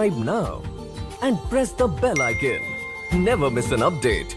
subscribe now and press the bell icon. Never miss an update.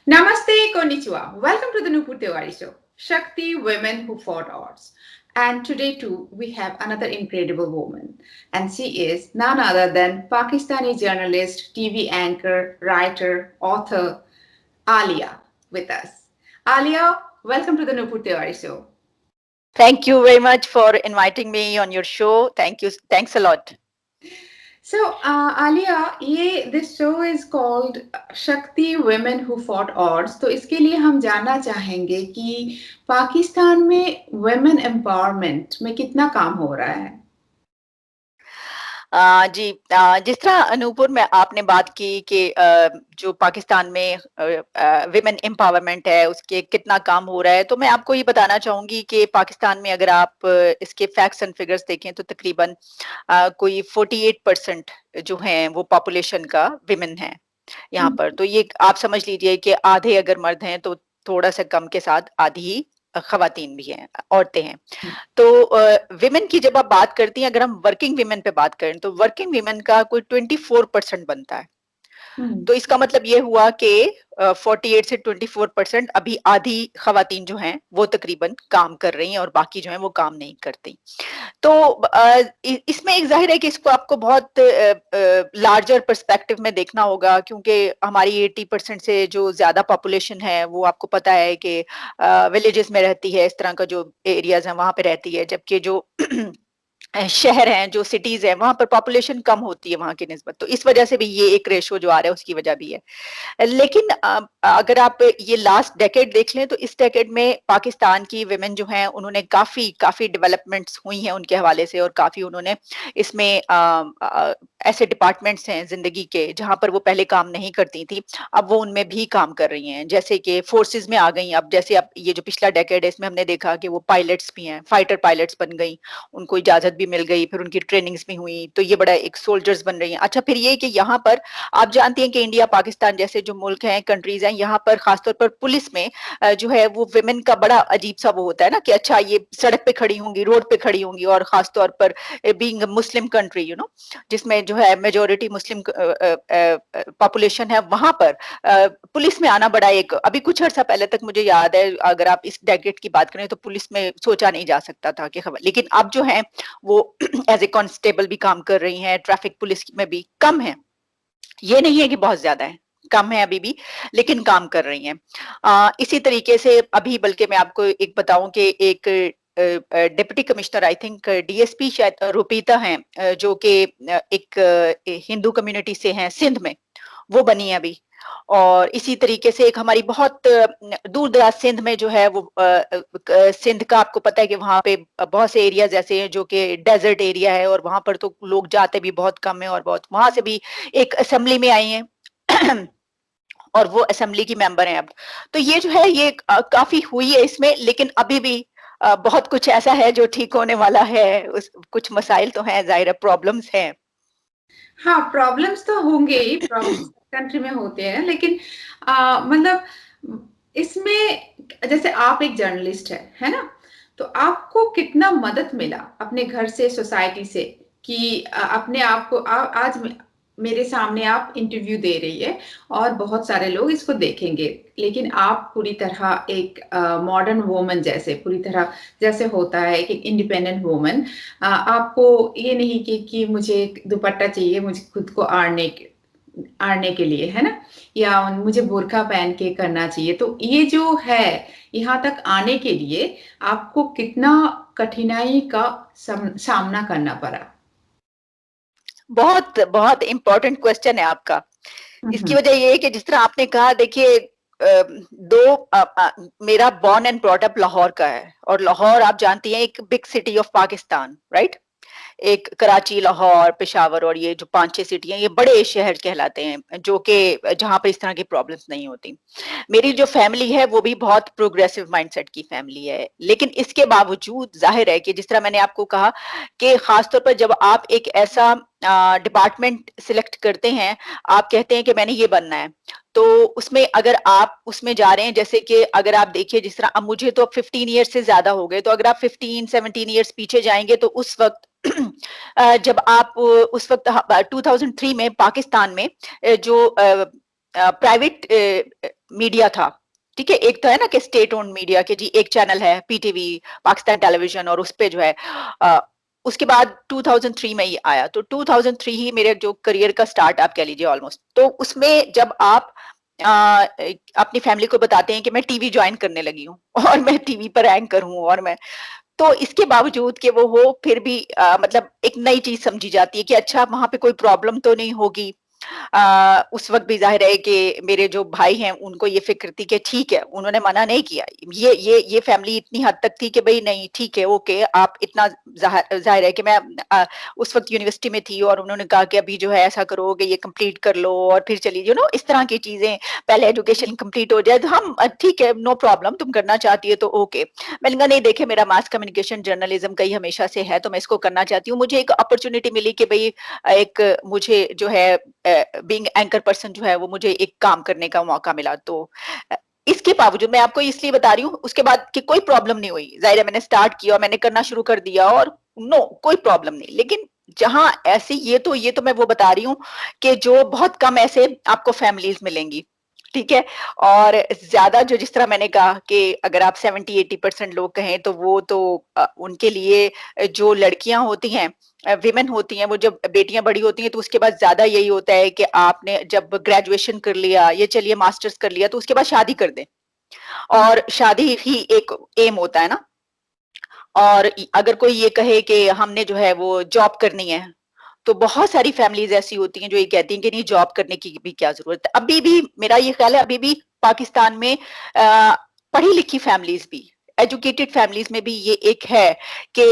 Namaste, konnichiwa. Welcome to the Nupur Tiwari Show, Shakti Women Who Fought Odds. And today too, we have another incredible woman. And she is none other than Pakistani journalist, TV anchor, writer, author, Alia with us. Alia, welcome to the Nupur Tiwari Show. Thank you very much for inviting me on your show. Thank you. Thanks a lot. So, Alia, this show is called Shakti Women Who Fought Odds. तो इसके लिए हम जानना चाहेंगे कि पाकिस्तान में women empowerment में कितना काम हो रहा है? जी, जिस तरह अनूपुर में आपने बात की कि जो पाकिस्तान में विमेन एम्पावरमेंट है उसके कितना काम हो रहा है, तो मैं आपको ये बताना चाहूंगी कि पाकिस्तान में अगर आप इसके फैक्ट्स एंड फिगर्स देखें तो तकरीबन कोई 48% जो हैं वो पॉपुलेशन का विमेन है यहाँ पर। तो ये आप समझ लीजिए कि आधे अगर मर्द हैं तो थोड़ा सा कम के साथ आधी ही खवातीन भी हैं, औरतें हैं। तो विमेन की जब आप बात करती हैं, अगर हम वर्किंग विमेन पे बात करें तो वर्किंग विमेन का कोई 24% बनता है। तो इसका मतलब ये हुआ कि 48 से 24% अभी आधी खवातीन जो हैं वो तकरीबन काम कर रही हैं और बाकी जो हैं वो काम नहीं करती। तो इसमें एक जाहिर है कि इसको आपको बहुत लार्जर पर्सपेक्टिव में देखना होगा, क्योंकि हमारी 80% से जो ज्यादा पॉपुलेशन है वो आपको पता है कि विलेजेस में रहती है, इस तरह का जो एरियाज हैं वहां पे रहती है, जबकि जो शहर हैं, जो सिटीज हैं, वहां पर पॉपुलेशन कम होती है वहां की निस्बत। तो इस वजह से भी ये एक रेशो जो आ रहा है उसकी वजह भी है। लेकिन अगर आप ये लास्ट डेकेड देख लें तो इस डेकेड में पाकिस्तान की विमेन जो हैं उन्होंने काफी काफी डेवलपमेंट्स हुई हैं उनके हवाले से, और काफी उन्होंने इसमें ऐसे डिपार्टमेंट्स हैं जिंदगी के जहां पर वो पहले काम नहीं करती थी, अब वो उनमें भी काम कर रही हैं। जैसे कि फोर्सेस में आ गई, अब जैसे अब ये जो पिछला डेकेड है इसमें हमने देखा कि वो पायलट्स भी हैं, फाइटर पायलट्स बन गई, उनको इजाजत भी मिल गई, फिर उनकी ट्रेनिंग्स भी हुई, तो ये बड़ा एक सोल्जर्स बन रही हैं। अच्छा, फिर ये कि यहाँ पर आप जानती हैं कि इंडिया पाकिस्तान जैसे जो मुल्क हैं, कंट्रीज हैं, यहाँ पर खासतौर पर पुलिस में जो है वो विमेन का बड़ा अजीब सा वो होता है ना कि अच्छा ये सड़क पे खड़ी होंगी, रोड पे खड़ी होंगी, और खासतौर पर बीइंग मुस्लिम कंट्री जिसमें जो है मेजोरिटी मुस्लिम पॉपुलेशन है, वहां पर पुलिस में आना बड़ा एक, अभी कुछ अर्सा पहले तक मुझे याद है, अगर आप इस डेकेड की बात करें तो पुलिस में सोचा नहीं जा सकता था कि खबर, लेकिन अब जो है वो एज ए कांस्टेबल भी काम कर रही हैं, ट्रैफिक पुलिस में भी कम है, ये नहीं है कि बहुत ज्यादा है, कम है अभी भी, लेकिन काम कर रही हैं। इसी तरीके से अभी बल्कि मैं आपको एक बताऊं कि एक deputy commissioner, I think DSP शायद रूपीता हैं, जो कि एक हिंदू कम्युनिटी से हैं सिंध में, वो बनी है अभी। और इसी तरीके से एक हमारी बहुत दूर दराज सिंध में जो है वो सिंध का आपको पता है कि वहां पे बहुत से एरियाज ऐसे हैं जो कि डेजर्ट एरिया है, और वहां पर तो लोग जाते भी बहुत कम है, और बहुत वहां से भी एक असेंबली में आई हैं और वो असेंबली की मेंबर हैं अब। तो ये जो है ये काफी हुई है इसमें, लेकिन अभी भी बहुत कुछ ऐसा है जो ठीक होने वाला है, कुछ मसाइल तो हैं, जाहिर है प्रॉब्लम्स हैं। हाँ, प्रॉब्लम्स तो होंगे ही, प्रॉब्लम्स कंट्री में होते हैं, लेकिन मतलब इसमें जैसे आप एक जर्नलिस्ट है ना? तो आपको कितना मदद मिला अपने घर से, सोसाइटी से, कि अपने आप को आज मेरे सामने आप इंटरव्यू दे रही है और बहुत सारे लोग इसको देखेंगे, लेकिन आप पूरी तरह एक मॉडर्न वुमन जैसे, पूरी तरह जैसे होता है एक इंडिपेंडेंट वुमन, आपको ये नहीं कि मुझे दुपट्टा चाहिए, मुझे खुद को आड़ने के लिए, है ना, या मुझे बुर्का पहन के करना चाहिए। तो ये जो है, यहाँ तक आने के लिए आपको कितना कठिनाई का सामना करना पड़ा? बहुत बहुत इंपॉर्टेंट क्वेश्चन है आपका। इसकी हम्म। वजह ये है कि जिस तरह आपने कहा, देखिए मेरा born and brought up Lahore का है, और लाहौर आप जानती हैं एक big city of Pakistan, right? एक कराची, लाहौर, पेशावर और ये जो 5-6 सिटी हैं, ये बड़े शहर कहलाते हैं, जो कि जहाँ पे इस तरह की प्रॉब्लम्स नहीं होती। मेरी जो फैमिली है वो भी बहुत प्रोग्रेसिव माइंडसेट की फैमिली है, लेकिन इसके बावजूद ज़ाहिर है कि जिस तरह मैंने आपको कहा कि ख़ास तौर पर जब आप एक ऐसा डिपार्टमेंट सिलेक्ट करते हैं, आप कहते हैं कि मैंने ये बनना है, तो उसमें अगर आप उसमें जा रहे हैं, जैसे कि अगर आप देखिए जिस तरह अब मुझे तो अब 15 ईयर्स से ज़्यादा हो गए, तो अगर आप 15-17 ईयर्स पीछे जाएँगे तो उस वक़्त जब आप उस वक़्त 2003 में पाकिस्तान में जो प्राइवेट मीडिया था, ठीक है? एक तो है ना कि स्टेट ओन्ड मीडिया कि जी एक चैनल है पीटीवी, पाकिस्तान टेलीविज़न और उसपे जो है अ, उसके बाद 2003 में ये आया, तो 2003 ही मेरे जो करियर का स्टार्ट आप कह लीजिए ऑलमोस्ट। तो उसमें जब आप अपनी फैमिली को बताते हैं कि मैं टीवी जॉइन करने लगी हूँ और मैं टीवी पर एंकर हूँ और मैं तो इसके बावजूद कि वो हो फिर भी मतलब एक नई चीज़ समझी जाती है कि अच्छा वहाँ पे कोई प्रॉब्लम तो नहीं होगी। उस वक़्त भी ज़ाहिर है कि मेरे जो भाई हैं उनको ये फ़िक्र थी कि ठीक है, उन्होंने मना नहीं किया। ये फ़ैमिली इतनी हद तक थी कि भई नहीं ठीक है, ओके आप इतना ज़ाहिर है कि मैं उस वक़्त यूनिवर्सिटी में थी और उन्होंने कहा कि अभी जो है ऐसा करो कि ये कंप्लीट कर लो और फिर चली इस तरह की चीज़ें पहले एजुकेशन कंप्लीट हो जाए तो हम ठीक है नो प्रॉब्लम तुम करना चाहती है तो ओके। मैंने कहा नहीं देखिए मेरा मास कम्युनिकेशन जर्नलिज़्म का ही हमेशा से है तो मैं इसको करना चाहती हूँ। मुझे एक अपॉर्च्युनिटी मिली कि भई एक मुझे जो है बीइंग एंकर पर्सन जो है वो मुझे एक काम करने का मौका मिला तो अ, इसके बावजूद मैं आपको इसलिए बता रही हूँ उसके बाद कि कोई प्रॉब्लम नहीं हुई। ज़ाहिर है मैंने स्टार्ट किया और मैंने करना शुरू कर दिया और नो कोई प्रॉब्लम नहीं। लेकिन जहाँ ऐसे ये तो मैं वो बता रही हूँ कि जो बहुत कम ऐसे आपको फैमिलीज़ मिलेंगी। ठीक है? और ज़्यादा जो जिस तरह मैंने कहा कि अगर आप 70-80% लोग कहें तो वो तो उनके लिए जो लड़कियाँ होती हैं विमेन होती हैं वो जब बेटियां बड़ी होती हैं तो उसके बाद ज्यादा यही होता है कि आपने जब ग्रेजुएशन कर लिया ये चलिए मास्टर्स कर लिया तो उसके बाद शादी कर दें और शादी ही एक एम होता है ना और अगर कोई ये कहे कि हमने जो है वो जॉब करनी है तो बहुत सारी फैमिलीज ऐसी होती हैं जो ये कहती हैं कि नहीं जॉब करने की भी क्या जरूरत है अभी भी मेरा ये ख्याल है अभी भी पाकिस्तान में पढ़ी लिखी फैमिलीज भी एजुकेटेड फैमिलीज में भी ये एक है कि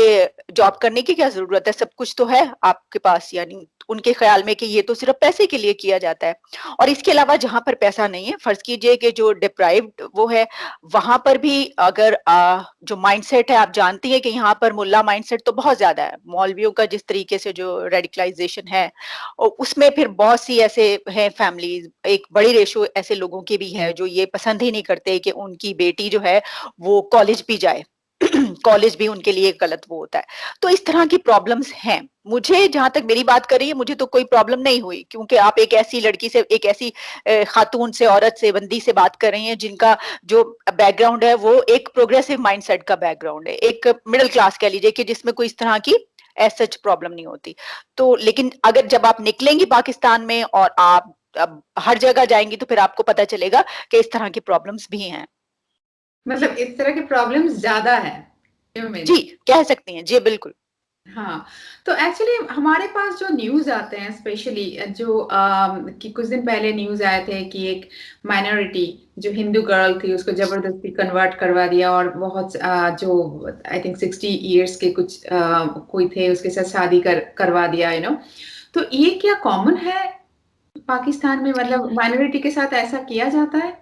जॉब करने की क्या जरूरत है सब कुछ तो है आपके पास यानी उनके ख्याल में कि ये तो सिर्फ पैसे के लिए किया जाता है और इसके अलावा जहां पर पैसा नहीं है फर्ज कीजिए कि जो डिप्राइव्ड वो है वहां पर भी अगर जो माइंडसेट है आप जानती हैं कि यहाँ पर मुल्ला माइंडसेट तो बहुत ज्यादा है मौलवियों का जिस तरीके से जो रेडिकलाइजेशन है और उसमें फिर बहुत सी ऐसे हैं फैमिलीज एक बड़ी रेशो ऐसे लोगों की भी है जो ये पसंद ही नहीं करते कि उनकी बेटी जो है वो कॉलेज भी जाए कॉलेज भी उनके लिए गलत वो होता है तो इस तरह की प्रॉब्लम्स हैं मुझे जहां तक मेरी बात कर रही है मुझे तो कोई प्रॉब्लम नहीं हुई क्योंकि आप एक ऐसी लड़की से एक ऐसी खातून से औरत से बंदी से बात कर रही हैं जिनका जो बैकग्राउंड है वो एक प्रोग्रेसिव माइंडसेट का बैकग्राउंड है एक मिडिल क्लास कह लीजिए कि जिसमें कोई इस तरह की एज सच प्रॉब्लम नहीं होती तो लेकिन अगर जब आप निकलेंगी पाकिस्तान में और आप अब हर जगह जाएंगी तो फिर आपको पता चलेगा कि इस तरह की प्रॉब्लम्स भी हैं मतलब इस तरह की प्रॉब्लम्स ज़्यादा है, यू मीन? जी कह सकती हैं जी बिल्कुल हाँ, तो एक्चुअली हमारे पास जो न्यूज़ आते हैं स्पेशली जो कि कुछ दिन पहले न्यूज़ आए थे कि एक माइनॉरिटी जो हिंदू गर्ल थी उसको ज़बरदस्ती कन्वर्ट करवा दिया और बहुत जो आई थिंक 60 इयर्स के कुछ कोई थे उसके साथ शादी करवा दिया तो ये क्या कॉमन है पाकिस्तान में मतलब माइनॉरिटी के साथ ऐसा किया जाता है?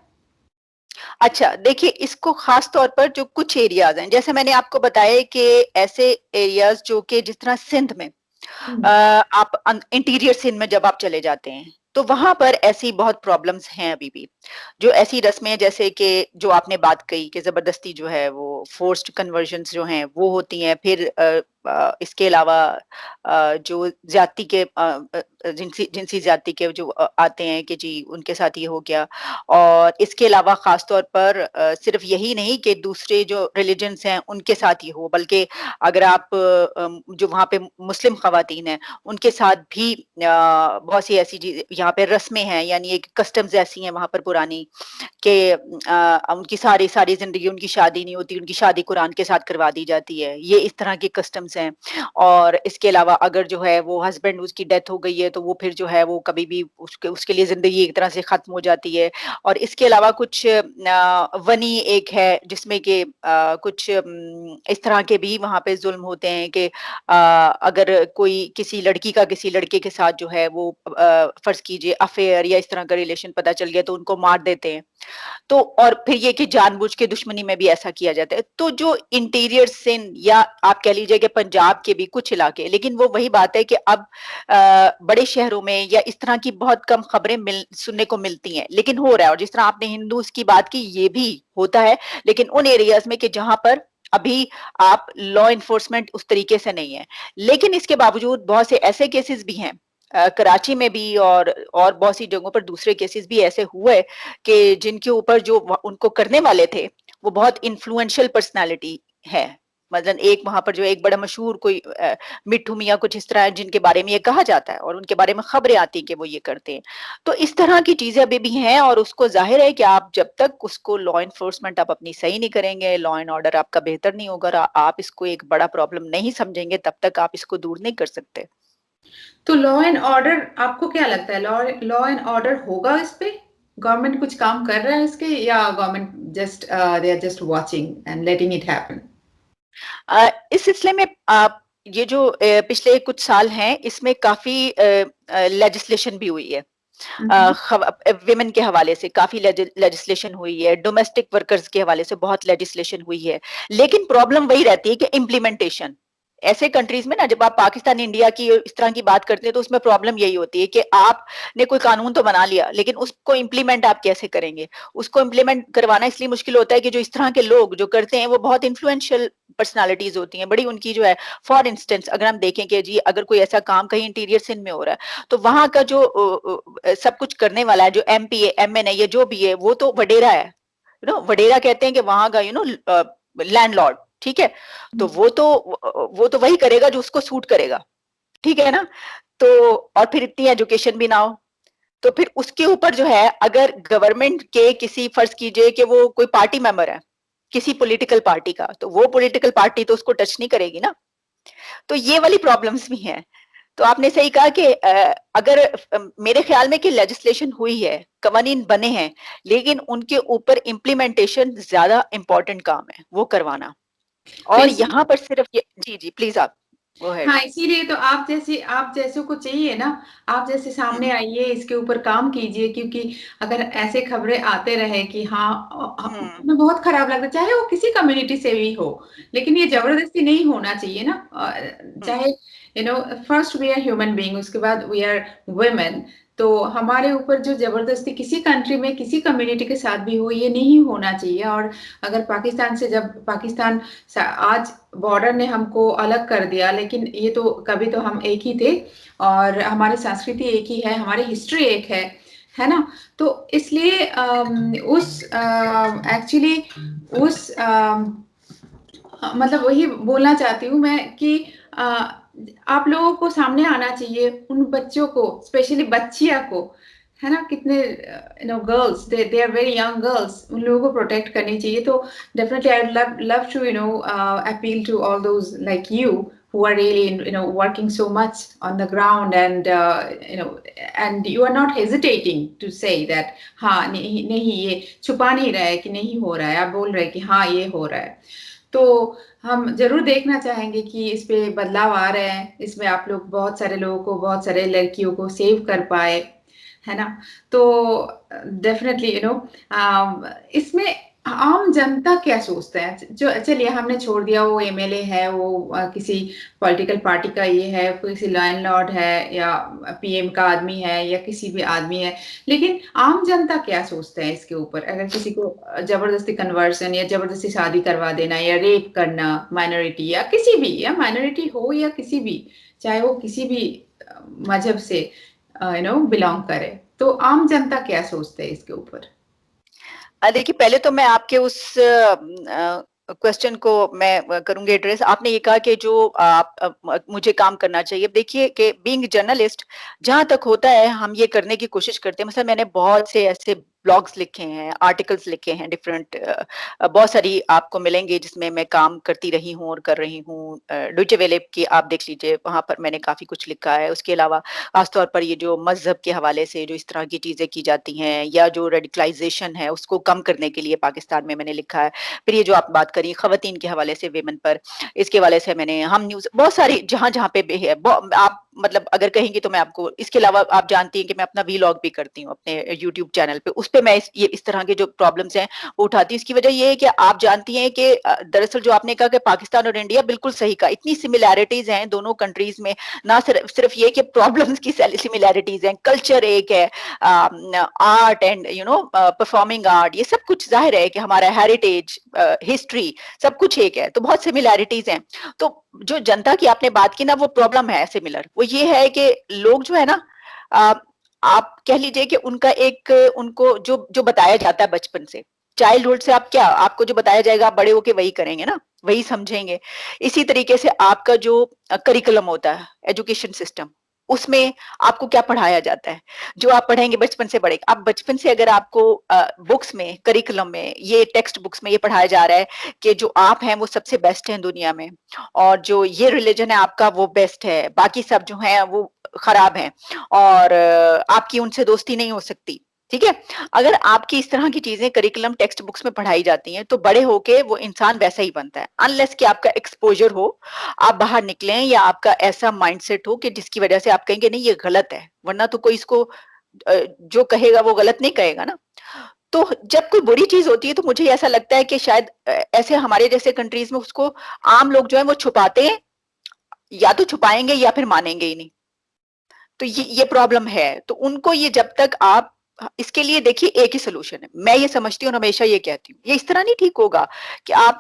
अच्छा, देखिए इसको ख़ास तौर पर जो कुछ एरियाज़ हैं, जैसे मैंने आपको बताया कि ऐसे एरियाज़ जो कि जिस तरह सिंध में हुँ, आप इंटीरियर सिंध में जब आप चले जाते हैं, तो वहाँ पर ऐसी बहुत प्रॉब्लम्स हैं अभी भी। जो ऐसी रस्में जैसे कि जो आपने बात कही कि ज़बरदस्ती जो है वो फ़ोर्स्ड कन्वर्जन्स जो हैं वो होती हैं। फिर इसके अलावा जो ज़्यादती के जिनसी जिनसी ज़्यादती के जो आते हैं कि जी उनके साथ ये हो गया और इसके अलावा ख़ास तौर पर सिर्फ़ यही नहीं कि दूसरे जो रिलिजन्स हैं उनके साथ ये हो बल्कि अगर आप जो वहाँ पे मुस्लिम ख़वातीन हैं, उनके साथ भी बहुत सी ऐसी चीज़ें यहाँ पे रस्में हैं यानी एक कस्टम्स ऐसी हैं वहाँ पर पुरानी कि उनकी सारी सारी ज़िंदगी उनकी शादी नहीं होती, उनकी शादी कुरान के साथ करवा दी जाती है। ये इस तरह के कस्टम्स प्रॉब्लम्स हैं। और इसके अलावा अगर जो है वो हस्बैंड उसकी डेथ हो गई है तो वो फिर जो है वो कभी भी उसके उसके लिए ज़िंदगी एक तरह से ख़त्म हो जाती है। और इसके अलावा कुछ वनी एक है जिसमें कि कुछ इस तरह के भी वहाँ पे ज़ुल्म होते हैं कि अगर कोई किसी लड़की का किसी लड़के के साथ जो है वो फ़र्ज़ कीजिए अफ़ेयर या इस तरह का रिलेशन पता चल गया तो उनको मार देते हैं। तो और फिर ये कि जानबूझ के दुश्मनी में भी ऐसा किया जाता है। तो जो इंटीरियर सिंध या आप कह लीजिए कि पंजाब के भी कुछ इलाके, लेकिन वो वही बात है कि अब बड़े शहरों में या इस तरह की बहुत कम खबरें सुनने को मिलती हैं, लेकिन हो रहा है। और जिस तरह आपने हिंदूज की बात की, ये भी होता है, लेकिन उन एरियाज में कि जहां पर अभी आप लॉ इन्फोर्समेंट उस तरीके से नहीं है। लेकिन इसके बावजूद बहुत से ऐसे केसेस भी हैं, कराची में भी और बहुत सी जगहों पर दूसरे केसेस भी ऐसे हुए कि जिनके ऊपर जो उनको करने वाले थे वो बहुत इन्फ्लुएंशियल पर्सनालिटी है। मतलब एक वहां पर जो एक बड़ा मशहूर कोई मिट्ठू मियां कुछ इस तरह है जिनके बारे में ये कहा जाता है और उनके बारे में खबरें आती हैं कि वो ये करते हैं। तो इस तरह की चीजें अभी भी हैं और उसको जाहिर है कि आप जब तक उसको लॉ इन्फोर्समेंट आप अपनी सही नहीं करेंगे, लॉ एंड ऑर्डर आपका बेहतर नहीं होगा, आप इसको एक बड़ा प्रॉब्लम नहीं समझेंगे, तब तक आप इसको दूर नहीं कर सकते। तो लॉ एंड ऑर्डर आपको क्या लगता है, लॉ लॉ एंड ऑर्डर होगा इस पे? गवर्नमेंट कुछ काम कर रहा है इसके, या government just they are just watching and letting it happen? इस सिलसिले में आप ये जो पिछले कुछ साल हैं इसमें काफी लेजिस्लेशन भी हुई है। विमेन के हवाले से काफी लेजिस्लेशन हुई है, डोमेस्टिक वर्कर्स के हवाले से बहुत लेजिस्लेशन हुई है। लेकिन प्रॉब्लम वही रहती है कि इम्प्लीमेंटेशन। ऐसे कंट्रीज में ना, जब आप पाकिस्तान इंडिया की इस तरह की बात करते हैं तो उसमें प्रॉब्लम यही होती है कि आपने कोई कानून तो बना लिया, लेकिन उसको इम्प्लीमेंट आप कैसे करेंगे? उसको इम्प्लीमेंट करवाना इसलिए मुश्किल होता है कि जो इस तरह के लोग जो करते हैं वो बहुत इन्फ्लुएंशियल पर्सनालिटीज होती हैं, बड़ी उनकी जो है। फॉर इंस्टेंस अगर हम देखें कि जी अगर कोई ऐसा काम कहीं इंटीरियर सिंध में हो रहा है तो वहां का जो सब कुछ करने वाला है, जो एमपी है, एमएन है, या जो भी है, वो तो वडेरा है। वडेरा कहते हैं कि वहां का लैंडलॉर्ड, ठीक है। तो वो तो वही करेगा जो उसको सूट करेगा, ठीक है ना। तो और फिर इतनी एजुकेशन भी ना हो, तो फिर उसके ऊपर जो है अगर गवर्नमेंट के किसी, फर्ज कीजिए कि वो कोई पार्टी मेंबर है किसी पॉलिटिकल पार्टी का, तो वो पॉलिटिकल पार्टी तो उसको टच नहीं करेगी ना। तो ये वाली प्रॉब्लम्स भी हैं। तो आपने सही कहा कि अगर मेरे ख्याल में कि लेजिस्लेशन हुई है, कवानीन बने हैं, लेकिन उनके ऊपर इम्प्लीमेंटेशन ज्यादा इंपॉर्टेंट काम है वो करवाना। तो और इसी यहाँ पर सिर्फ ये, जी जी प्लीज आप गो अहेड। हाँ, इसीलिए तो आप जैसे को चाहिए ना, आप जैसे सामने आइए, इसके ऊपर काम कीजिए, क्योंकि अगर ऐसे खबरें आते रहे कि हाँ, हम्म हमें बहुत खराब लगता है, चाहे वो किसी कम्युनिटी से भी हो। लेकिन ये हम्म जबरदस्ती नहीं होना चाहिए ना। हम्म चाहे first we are human being, उसके बाद वी आर वुमेन। तो हमारे ऊपर जो जबरदस्ती किसी कंट्री में किसी कम्युनिटी के साथ भी हो, ये नहीं होना चाहिए। और अगर पाकिस्तान से, जब पाकिस्तान आज बॉर्डर ने हमको अलग कर दिया, लेकिन ये तो कभी तो हम एक ही थे, और हमारी संस्कृति एक ही है, हमारी हिस्ट्री एक है ना। तो इसलिए उस एक्चुअली उस मतलब वही बोलना चाहती हूँ मैं कि आप लोगों को सामने आना चाहिए, उन बच्चों को, स्पेशली बच्चियां को, है ना। कितने girls, they are very young girls, उन लोगों को प्रोटेक्ट करनी चाहिए। तो definitely I love love to appeal to all those like you who are really working so much on the ground, and and you are not hesitating to say that हाँ, नहीं नहीं, ये छुपा नहीं रहा है कि नहीं हो रहा है, आप बोल रहे हैं कि हाँ ये हो रहा है। तो हम जरूर देखना चाहेंगे कि इस पे बदलाव आ रहे हैं, इसमें आप लोग बहुत सारे लोगों को, बहुत सारे लड़कियों को सेव कर पाए, है ना। तो डेफिनेटली इसमें आम जनता क्या सोचते हैं, जो चलिए हमने छोड़ दिया, वो एमएलए है, वो किसी पॉलिटिकल पार्टी का ये है, किसी लैंडलॉर्ड है, या पीएम का आदमी है, या किसी भी आदमी है, लेकिन आम जनता क्या सोचते हैं इसके ऊपर? अगर किसी को जबरदस्ती कन्वर्सन या जबरदस्ती शादी करवा देना, या रेप करना माइनॉरिटी, या किसी भी, या माइनॉरिटी हो या किसी भी, चाहे वो किसी भी मजहब से बिलोंग करे, तो आम जनता क्या सोचते हैं इसके ऊपर? देखिए पहले तो मैं आपके उस क्वेश्चन को मैं करूंगी एड्रेस। आपने ये कहा कि जो आप मुझे काम करना चाहिए। देखिए कि बीइंग जर्नलिस्ट जहां तक होता है हम ये करने की कोशिश करते हैं। मतलब मैंने बहुत से ऐसे ब्लॉग्स लिखे हैं, आर्टिकल्स लिखे हैं, डिफरेंट बहुत सारी आपको मिलेंगे जिसमें मैं काम करती रही हूँ और कर रही हूँ। डॉइचे वेले की आप देख लीजिए, वहाँ पर मैंने काफ़ी कुछ लिखा है। उसके अलावा ख़ासतौर पर ये जो मज़हब के हवाले से जो इस तरह की चीज़ें की जाती हैं या जो रेडिकलाइज़ेशन है उसको कम करने के लिए पाकिस्तान में मैंने लिखा है। फिर ये जो आप बात करी ख़वातीन के हवाले से, विमेन पर, इसके हवाले से मैंने हम न्यूज़ बहुत सारी जहाँ-जहाँ पे भी है आप मतलब अगर कहेंगी तो मैं आपको इसके अलावा आप जानती हैं कि मैं अपना वीलॉग भी करती हूँ अपने यूट्यूब चैनल पे। उस पे मैं इस तरह के जो प्रॉब्लम्स हैं वो उठाती हूँ। इसकी वजह ये है कि आप जानती हैं कि दरअसल जो आपने कहा कि पाकिस्तान और इंडिया, बिल्कुल सही कहा। इतनी सिमिलैरिटीज़ हैं दोनों कंट्रीज़ में। ना सिर्फ ये कि प्रॉब्लम्स की सिमिलैरिटीज़ हैं, कल्चर एक है, आर्ट एंड परफॉर्मिंग आर्ट, ये सब कुछ ज़ाहिर है कि हमारा हेरिटेज, हिस्ट्री, सब कुछ एक है। तो बहुत सिमिलैरिटीज़ हैं। तो जो जनता की आपने बात की ना, वो प्रॉब्लम है सिमिलर। वो ये है कि लोग जो है ना, अ, आप कह लीजिए कि उनको जो जो बताया जाता है बचपन से, चाइल्डहुड से, आप क्या, आपको जो बताया जाएगा आप बड़े होके वही करेंगे ना, वही समझेंगे। इसी तरीके से आपका जो करिकुलम होता है, एजुकेशन सिस्टम, उसमें आपको क्या पढ़ाया जाता है, जो आप पढ़ेंगे बचपन से बड़े, अब बचपन से अगर आपको बुक्स में, करिकुलम में, ये टेक्स्ट बुक्स में ये पढ़ाया जा रहा है कि जो आप हैं वो सबसे बेस्ट हैं दुनिया में, और जो ये रिलीजन है आपका वो बेस्ट है, बाकी सब जो हैं वो खराब हैं, और आपकी उनसे दोस्ती नहीं हो सकती, ठीक है। अगर आपकी इस तरह की चीजें करिकुलम टेक्स्ट बुक्स में पढ़ाई जाती हैं तो बड़े होके वो इंसान वैसा ही बनता है, अनलेस कि आपका एक्सपोजर हो, आप बाहर निकलें, या आपका ऐसा माइंडसेट हो कि जिसकी वजह से आप कहेंगे नहीं ये गलत है, वरना तो कोई इसको जो कहेगा वो गलत नहीं कहेगा ना। तो जब कोई बुरी चीज होती है तो मुझे ऐसा लगता है कि शायद ऐसे हमारे जैसे कंट्रीज में उसको आम लोग जो है वो छुपाते हैं, या तो छुपाएंगे या फिर मानेंगे ही नहीं। तो ये प्रॉब्लम है। तो उनको ये जब तक आप, इसके लिए देखिए एक ही सोल्यूशन है, मैं ये समझती हूँ और हमेशा ये कहती हूँ, ये इस तरह नहीं ठीक होगा कि आप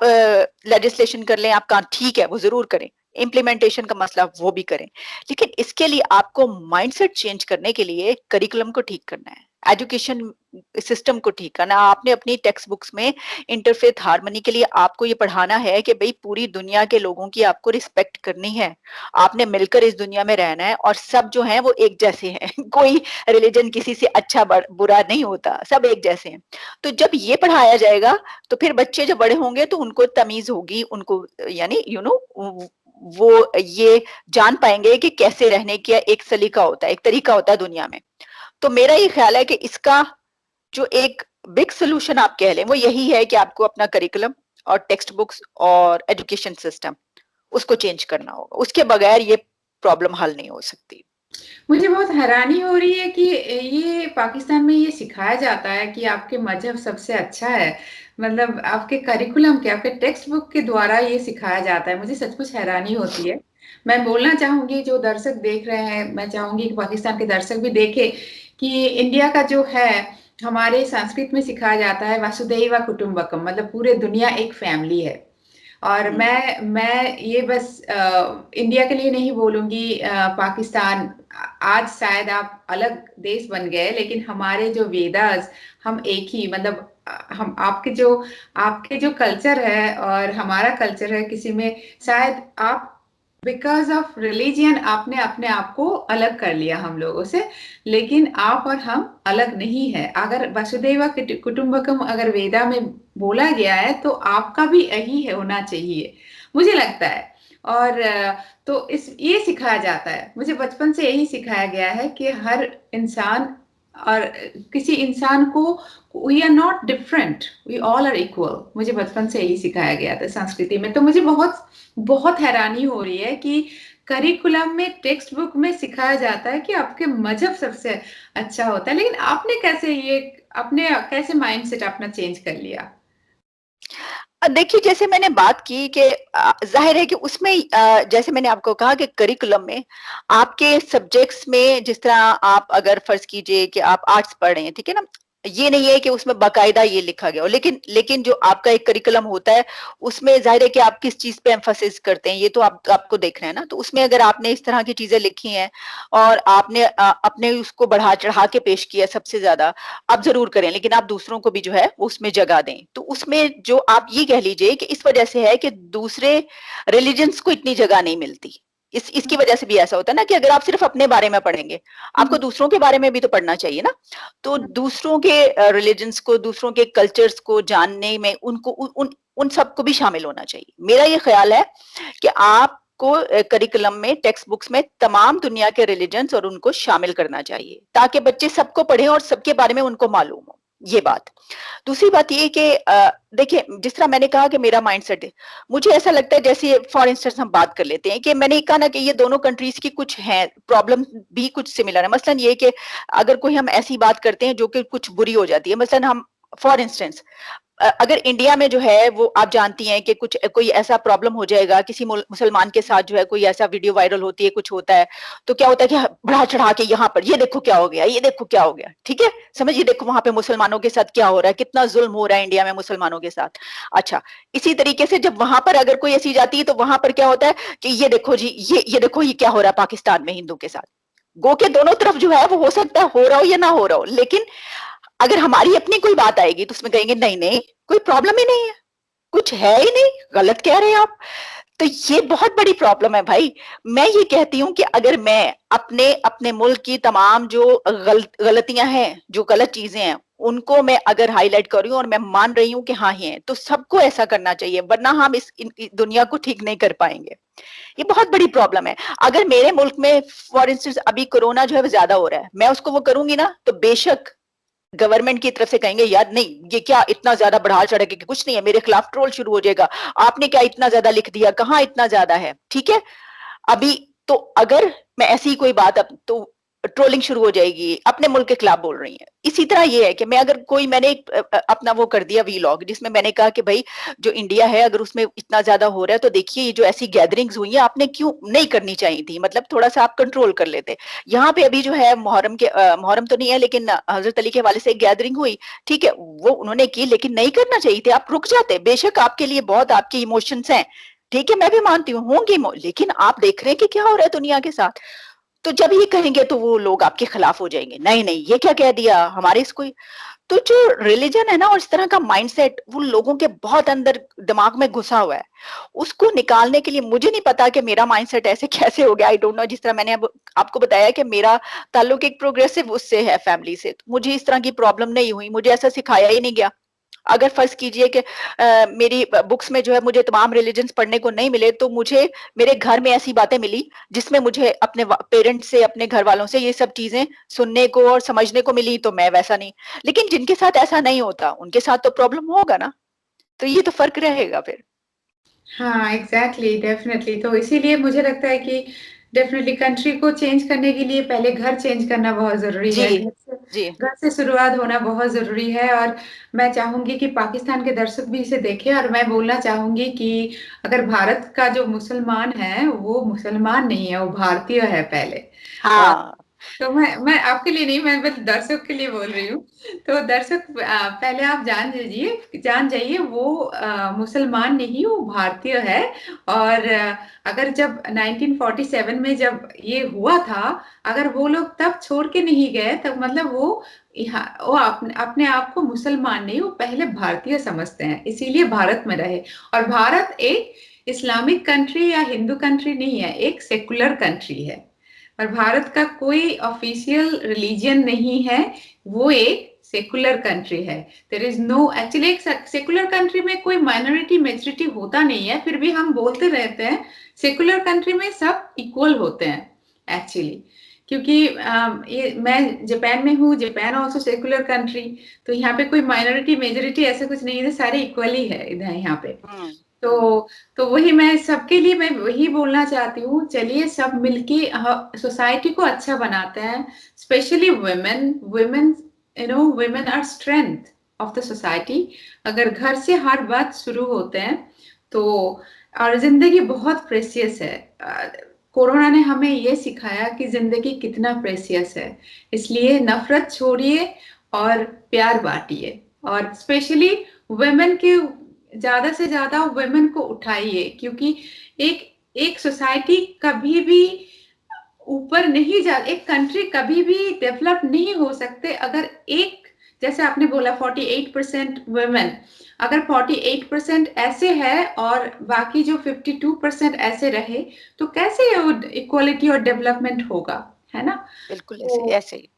लेजिस्लेशन कर लें, आप कहा ठीक है वो जरूर करें, इम्प्लीमेंटेशन का मसला वो भी करें, लेकिन इसके लिए आपको माइंडसेट चेंज करने के लिए करिकुलम को ठीक करना है, एजुकेशन सिस्टम को ठीक करना। आपने अपनी टेक्स्ट बुक्स में इंटरफेथ हार्मनी के लिए आपको ये पढ़ाना है कि भाई पूरी दुनिया के लोगों की आपको रिस्पेक्ट करनी है, आपने मिलकर इस दुनिया में रहना है, और सब जो हैं वो एक जैसे हैं कोई रिलीजन किसी से अच्छा बुरा नहीं होता, सब एक जैसे हैं। तो जब ये पढ़ाया जाएगा तो फिर बच्चे जब बड़े होंगे तो उनको तमीज होगी, उनको यानी वो ये जान पाएंगे कि कैसे रहने का एक सलीका होता है, एक तरीका होता है दुनिया में। तो मेरा ये ख्याल है कि इसका जो एक बिग सोल्यूशन आप कह लें वो यही है कि आपको अपना करिकुलम और टेक्स्ट बुक्स और एजुकेशन सिस्टम उसको चेंज करना होगा, उसके बगैर ये प्रॉब्लम हल नहीं हो सकती। मुझे बहुत हैरानी हो रही है कि ये पाकिस्तान में ये सिखाया जाता है कि आपके मजहब सबसे अच्छा है, मतलब आपके करिकुलम के, आपके टेक्स्ट बुक के द्वारा ये सिखाया जाता है। मुझे सचमुच हैरानी होती है। मैं बोलना चाहूंगी, जो दर्शक देख रहे हैं, मैं चाहूंगी कि पाकिस्तान के दर्शक भी देखें कि इंडिया का जो है, हमारे संस्कृत में सिखाया जाता है वसुधैव कुटुंबकम, मतलब पूरे दुनिया एक फैमिली है। और मैं ये बस इंडिया के लिए नहीं बोलूंगी, पाकिस्तान, आज शायद आप अलग देश बन गए, लेकिन हमारे जो वेदास, हम एक ही, मतलब हम आपके जो कल्चर है और हमारा कल्चर है, किसी में शायद आप बिकॉज ऑफ रिलीजियन आपने अपने आप को अलग कर लिया हम लोगों से, लेकिन आप और हम अलग नहीं है। अगर वसुधैव कुटुंबकम अगर वेदा में बोला गया है तो आपका भी यही है, होना चाहिए, मुझे लगता है। और तो इस ये सिखाया जाता है, मुझे बचपन से यही सिखाया गया है कि हर इंसान, और किसी इंसान को, we are not different, we all are equal, मुझे बचपन से यही सिखाया गया था संस्कृति में। तो मुझे बहुत बहुत हैरानी हो रही है कि करिकुलम में, टेक्स्ट बुक में सिखाया जाता है कि आपके मजहब सबसे अच्छा होता है, लेकिन आपने कैसे माइंडसेट अपना चेंज कर लिया? देखिए जैसे मैंने बात की कि जाहिर है कि उसमें जैसे मैंने आपको कहा कि करिकुलम में आपके सब्जेक्ट्स में, जिस तरह आप अगर फर्ज कीजिए कि आप आर्ट्स पढ़ रहे हैं, ठीक है ना, ये नहीं है कि उसमें बाकायदा ये लिखा गया हो, लेकिन लेकिन जो आपका एक करिकुलम होता है उसमें जाहिर है कि आप किस चीज पे एम्फोसिस करते हैं, ये तो आपको देखना है ना। तो उसमें अगर आपने इस तरह की चीजें लिखी हैं और आपने अपने उसको बढ़ा चढ़ा के पेश किया सबसे ज्यादा, आप जरूर करें, लेकिन आप दूसरों को भी जो है वो उसमें जगह दें। तो उसमें जो आप ये कह लीजिए कि इस वजह से है कि दूसरे रिलीजन्स को इतनी जगह नहीं मिलती, इसकी वजह से भी ऐसा होता है ना कि अगर आप सिर्फ अपने बारे में पढ़ेंगे, आपको दूसरों के बारे में भी तो पढ़ना चाहिए ना। तो दूसरों के रिलीजन्स को, दूसरों के कल्चर्स को जानने में उनको उन सबको भी शामिल होना चाहिए। मेरा ये ख्याल है कि आपको करिकुलम में, टेक्स्ट बुक्स में तमाम दुनिया के रिलीजन्स और उनको शामिल करना चाहिए, ताकि बच्चे सबको पढ़ें और सबके बारे में उनको मालूम हो। ये बात। दूसरी बात ये कि देखिए, जिस तरह मैंने कहा कि मेरा माइंडसेट है, मुझे ऐसा लगता है, जैसे फॉर इंस्टेंस हम बात कर लेते हैं कि मैंने कहा ना कि ये दोनों कंट्रीज की कुछ हैं प्रॉब्लम भी कुछ सिमिलर है। मसलन ये कि अगर कोई हम ऐसी बात करते हैं जो कि कुछ बुरी हो जाती है, मसलन हम फॉर इंस्टेंस अगर इंडिया में जो है वो आप जानती हैं कि कुछ कोई ऐसा प्रॉब्लम हो जाएगा किसी मुसलमान के साथ, जो है कोई ऐसा वीडियो वायरल होती है, कुछ होता है, तो क्या होता है कि बढ़ा चढ़ा के यहाँ पर ये देखो क्या हो गया, ये देखो क्या हो गया, ठीक है, समझिए, देखो वहां पे मुसलमानों के साथ क्या हो रहा है, कितना जुल्म हो रहा है इंडिया में मुसलमानों के साथ। अच्छा, इसी तरीके से जब वहां पर अगर कोई ऐसी जाती है तो वहां पर क्या होता है कि ये देखो जी, ये देखो ये क्या हो रहा है पाकिस्तान में हिंदू के साथ। गो के दोनों तरफ जो है वो हो सकता है हो रहा हो या ना हो रहा हो, लेकिन अगर हमारी अपनी कोई बात आएगी तो उसमें कहेंगे नहीं नहीं, कोई प्रॉब्लम ही नहीं है, कुछ है ही नहीं, गलत कह रहे हैं आप। तो ये बहुत बड़ी प्रॉब्लम है भाई। मैं ये कहती हूँ कि अगर मैं अपने अपने मुल्क की तमाम जो गलतियां हैं, जो गलत चीजें हैं, उनको मैं अगर हाईलाइट कर रही हूँ और मैं मान रही हूँ कि हाँ ही है, तो सबको ऐसा करना चाहिए, वरना हम इस दुनिया को ठीक नहीं कर पाएंगे। ये बहुत बड़ी प्रॉब्लम है। अगर मेरे मुल्क में फॉर इंस्टेंस अभी कोरोना जो है ज्यादा हो रहा है, मैं उसको वो करूंगी ना, तो बेशक गवर्नमेंट की तरफ से कहेंगे यार नहीं, ये क्या इतना ज्यादा बढ़ा चढ़ा के, कुछ नहीं है, मेरे खिलाफ ट्रोल शुरू हो जाएगा, आपने क्या इतना ज्यादा लिख दिया, कहाँ इतना ज्यादा है, ठीक है। अभी तो अगर मैं ऐसी ही कोई बात, अब तो ट्रोलिंग शुरू हो जाएगी, अपने मुल्क के खिलाफ बोल रही है। इसी तरह ये है कि मैं अगर कोई, मैंने एक अपना वो कर दिया वीलॉग, जिसमें मैंने कहा कि भाई जो इंडिया है अगर उसमें इतना ज्यादा हो रहा है तो देखिए ये जो ऐसी गैदरिंग्स हुई है आपने क्यों नहीं करनी चाहिए थी, मतलब थोड़ा सा आप कंट्रोल कर लेते। यहाँ पे अभी जो है मुहर्रम के मुहर्रम तो नहीं है लेकिन हजरत अली के हवाले से एक गैदरिंग हुई, ठीक है, वो उन्होंने की, लेकिन नहीं करना चाहिए थे, आप रुक जाते। बेशक आपके लिए बहुत आपके इमोशंस हैं, ठीक है, मैं भी मानती हूँ होंगे, लेकिन आप देख रहे हैं कि क्या हो रहा है दुनिया के साथ। तो जब ये कहेंगे तो वो लोग आपके खिलाफ हो जाएंगे, नहीं नहीं ये क्या कह दिया हमारे इसको। तो जो रिलीजन है ना और इस तरह का माइंडसेट वो लोगों के बहुत अंदर दिमाग में घुसा हुआ है, उसको निकालने के लिए मुझे नहीं पता कि मेरा माइंडसेट ऐसे कैसे हो गया, आई डोंट नो। जिस तरह मैंने अब आपको बताया कि मेरा ताल्लुक एक प्रोग्रेसिव उससे है, फैमिली से, तो मुझे इस तरह की प्रॉब्लम नहीं हुई, मुझे ऐसा सिखाया ही नहीं गया। अगर फर्ज कीजिए कि मेरी बुक्स में जो है मुझे तमाम रिलीजन्स पढ़ने को नहीं मिले, तो मुझे मेरे घर में ऐसी बातें मिली जिसमें मुझे अपने पेरेंट्स से, अपने घर वालों से ये सब चीजें सुनने को और समझने को मिली, तो मैं वैसा नहीं। लेकिन जिनके साथ ऐसा नहीं होता उनके साथ तो प्रॉब्लम होगा ना, तो ये तो फर्क रहेगा फिर। हाँ, एग्जैक्टली, डेफिनेटली। तो इसीलिए मुझे लगता है कि डेफिनेटली कंट्री को चेंज करने के लिए पहले घर चेंज करना बहुत जरूरी जी है। जी घर से शुरुआत होना बहुत जरूरी है। और मैं चाहूंगी कि पाकिस्तान के दर्शक भी इसे देखें। और मैं बोलना चाहूंगी कि अगर भारत का जो मुसलमान है वो मुसलमान नहीं है, वो भारतीय है पहले। और हाँ तो मैं आपके लिए नहीं, मैं बस दर्शक के लिए बोल रही हूँ। तो दर्शक, पहले आप जान जाइए वो मुसलमान नहीं, वो भारतीय है। और अगर जब 1947 में जब ये हुआ था, अगर वो लोग तब छोड़ के नहीं गए, तब मतलब वो यहाँ वो अपने आप को मुसलमान नहीं, वो पहले भारतीय समझते हैं, इसीलिए भारत में रहे। और भारत एक इस्लामिक कंट्री या हिंदू कंट्री नहीं है, एक सेकुलर कंट्री है। और भारत का कोई ऑफिशियल रिलीजन नहीं है, वो एक सेकुलर कंट्री है। देयर इज नो, एक्चुअली एक सेकुलर कंट्री में कोई माइनॉरिटी मेजॉरिटी होता नहीं है, फिर भी हम बोलते रहते हैं सेकुलर कंट्री में सब इक्वल होते हैं एक्चुअली। क्योंकि ये मैं जापान में हूँ, जापान ऑल्सो सेकुलर कंट्री। तो यहाँ पे कोई माइनॉरिटी मेजॉरिटी ऐसा कुछ नहीं है, सारे इक्वली है इधर यहाँ पे। हम्म तो वही मैं सबके लिए मैं वही बोलना चाहती हूँ, चलिए सब मिलके सोसाइटी को अच्छा बनाते हैं। Specially women women women are strength of the society. अगर घर से हर बात शुरू होते हैं तो, और जिंदगी बहुत प्रेशियस है। कोरोना ने हमें ये सिखाया कि जिंदगी कितना प्रेशियस है। इसलिए नफरत छोड़िए और प्यार बांटिए। और स्पेशली वुमेन के, ज्यादा से ज्यादा वुमेन को उठाइए, क्योंकि एक एक सोसाइटी कभी भी ऊपर नहीं जा, एक कंट्री कभी भी डेवलप नहीं हो सकते अगर एक जैसे आपने बोला 48% वुमेन, अगर 48% ऐसे है और बाकी जो 52% ऐसे रहे, तो कैसे इक्वालिटी और डेवलपमेंट होगा, है ना? बिल्कुल ऐसे तो ऐसे ही।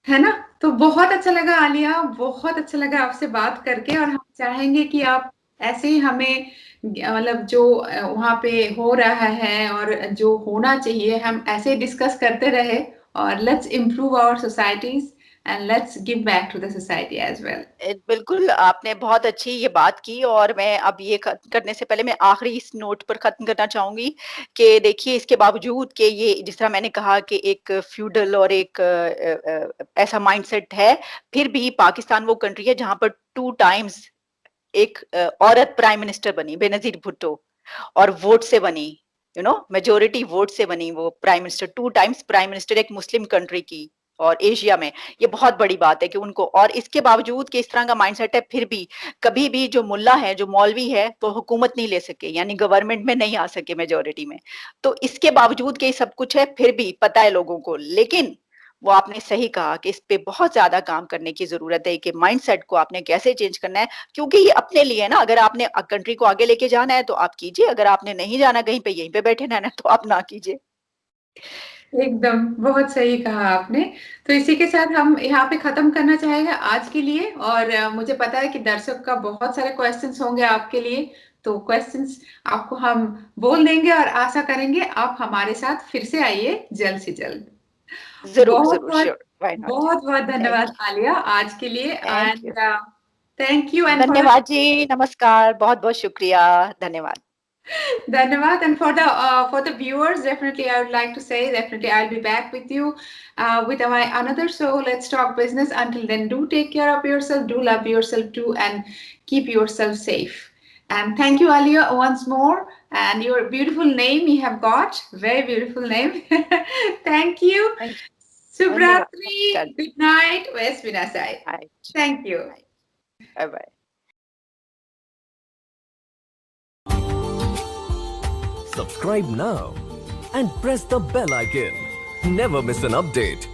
है ना? तो बहुत अच्छा लगा आलिया, बहुत अच्छा लगा आपसे बात करके, और हम चाहेंगे कि आप ऐसे ही हमें मतलब जो वहाँ पे हो रहा है और जो होना चाहिए, हम ऐसे ही डिस्कस करते रहे, और let's improve our societies and let's give back to the society as well. बिल्कुल आपने बहुत अच्छी ये बात की और मैं अब ये खत्म करने से पहले मैं आखिरी इस नोट पर खत्म करना चाहूंगी कि देखिए इसके बावजूद कि ये जिस तरह मैंने कहा कि एक फ्यूडल और एक ऐसा माइंडसेट है, फिर भी पाकिस्तान वो कंट्री है जहां पर 2 टाइम्स एक औरत प्राइम मिनिस्टर बनी, बेनजीर भुट्टो, और वोट से बनी, मेजोरिटी वोट से बनी वो prime minister, 2 times prime minister एक मुस्लिम कंट्री की और एशिया में। ये बहुत बड़ी बात है कि उनको, और इसके बावजूद कि इस तरह का माइंडसेट है, फिर भी कभी भी जो मुल्ला है, जो मौलवी है, तो हुकूमत नहीं ले सके, यानी गवर्नमेंट में नहीं आ सके मेजोरिटी में। तो इसके बावजूद कि ये सब कुछ है, फिर भी पता है लोगों को, लेकिन वो आपने सही कहा कि इस पे बहुत ज्यादा काम करने की जरूरत है कि माइंडसेट को आपने कैसे चेंज करना है, क्योंकि ये अपने लिए है ना। अगर आपने कंट्री को आगे लेके जाना है तो आप कीजिए, अगर आपने नहीं जाना कहीं पे, यहीं पे बैठे रहना है, तो आप ना कीजिए। एकदम बहुत सही कहा आपने। तो इसी के साथ हम यहाँ पे खत्म करना चाहेंगे आज के लिए, और मुझे पता है कि दर्शक का बहुत सारे क्वेश्चंस होंगे आपके लिए, तो क्वेश्चंस आपको हम बोल देंगे, और आशा करेंगे आप हमारे साथ फिर से आइए जल्द से जल्द। जरूर बहुत जरूर, बहुत श्योर, व्हाई नॉट। बहुत बहुत थैंक धन्यवाद आलिया आज के लिए, thank you. And thank you and for the धन्यवाद जी, नमस्कार, बहुत बहुत शुक्रिया, धन्यवाद। Dhanavad. And for the viewers, definitely I would like to say, definitely I'll be back with you with my another show. Let's talk business. Until then, do take care of yourself, do love yourself too, and keep yourself safe. And thank you, Alia, once more. And your beautiful name you have got, very beautiful name. Thank you. Thank you, धन्यवाद, नमस्कार Subratri. जी। Good night. West Vinasai. Right, Thank you. Right, bye bye. Subscribe now and press the bell icon. Never miss an update.